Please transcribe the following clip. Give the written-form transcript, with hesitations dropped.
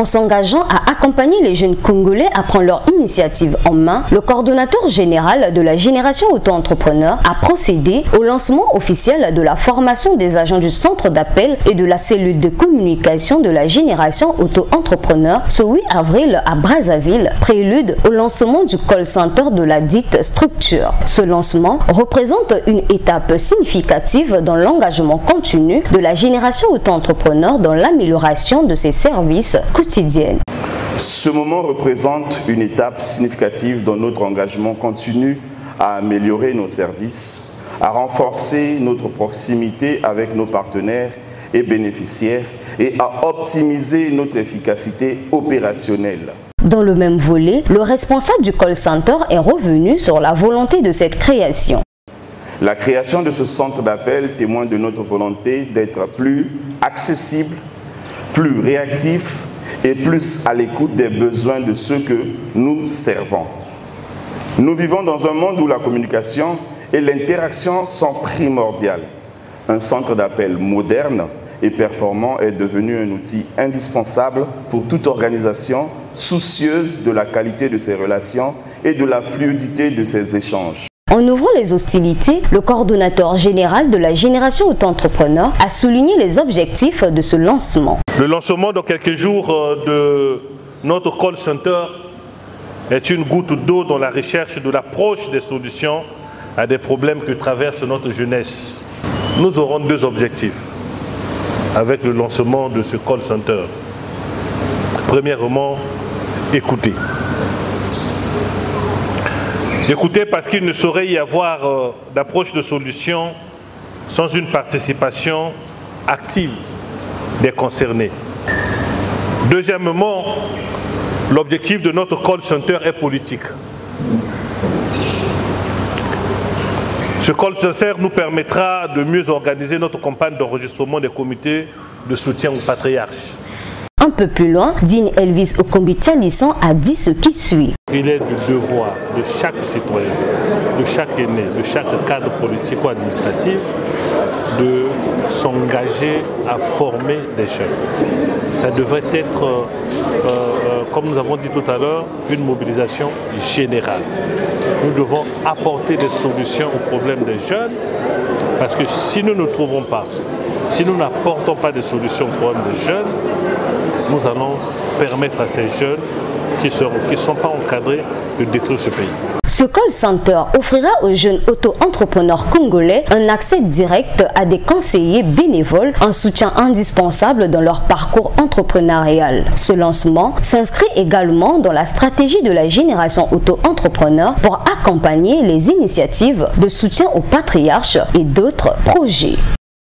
En s'engageant à accompagner les jeunes Congolais à prendre leur initiative en main, le coordonnateur général de la génération auto-entrepreneur a procédé au lancement officiel de la formation des agents du centre d'appel et de la cellule de communication de la génération auto-entrepreneur ce 8 avril à Brazzaville, prélude au lancement du call center de la dite structure. Ce lancement représente une étape significative dans l'engagement continu de la génération auto-entrepreneur dans l'amélioration de ses services quotidiens. Ce moment représente une étape significative dans notre engagement continu à améliorer nos services, à renforcer notre proximité avec nos partenaires et bénéficiaires et à optimiser notre efficacité opérationnelle. Dans le même volet, le responsable du call center est revenu sur la volonté de cette création. La création de ce centre d'appel témoigne de notre volonté d'être plus accessible, plus réactif et plus à l'écoute des besoins de ceux que nous servons. Nous vivons dans un monde où la communication et l'interaction sont primordiales. Un centre d'appel moderne et performant est devenu un outil indispensable pour toute organisation soucieuse de la qualité de ses relations et de la fluidité de ses échanges. En ouvrant les hostilités, le coordonnateur général de la génération auto-entrepreneur a souligné les objectifs de ce lancement. Le lancement dans quelques jours de notre call center est une goutte d'eau dans la recherche de l'approche des solutions à des problèmes que traverse notre jeunesse. Nous aurons deux objectifs avec le lancement de ce call center. Premièrement, écouter. Écouter parce qu'il ne saurait y avoir d'approche de solution sans une participation active des concernés. Deuxièmement, l'objectif de notre call center est politique. Ce call center nous permettra de mieux organiser notre campagne d'enregistrement des comités de soutien aux patriarches. Un peu plus loin, Dean Elvis Okombitialisson a dit ce qui suit. Il est du devoir de chaque citoyen, de chaque aîné, de chaque cadre politique ou administratif de s'engager à former des jeunes. Ça devrait être, comme nous avons dit tout à l'heure, une mobilisation générale. Nous devons apporter des solutions aux problèmes des jeunes parce que si nous ne trouvons pas, si nous n'apportons pas de solutions aux problèmes des jeunes, nous allons permettre à ces jeunes qui ne sont pas encadrés de détruire ce pays. Ce call center offrira aux jeunes auto-entrepreneurs congolais un accès direct à des conseillers bénévoles, un soutien indispensable dans leur parcours entrepreneurial. Ce lancement s'inscrit également dans la stratégie de la génération auto-entrepreneur pour accompagner les initiatives de soutien aux patriarches et d'autres projets.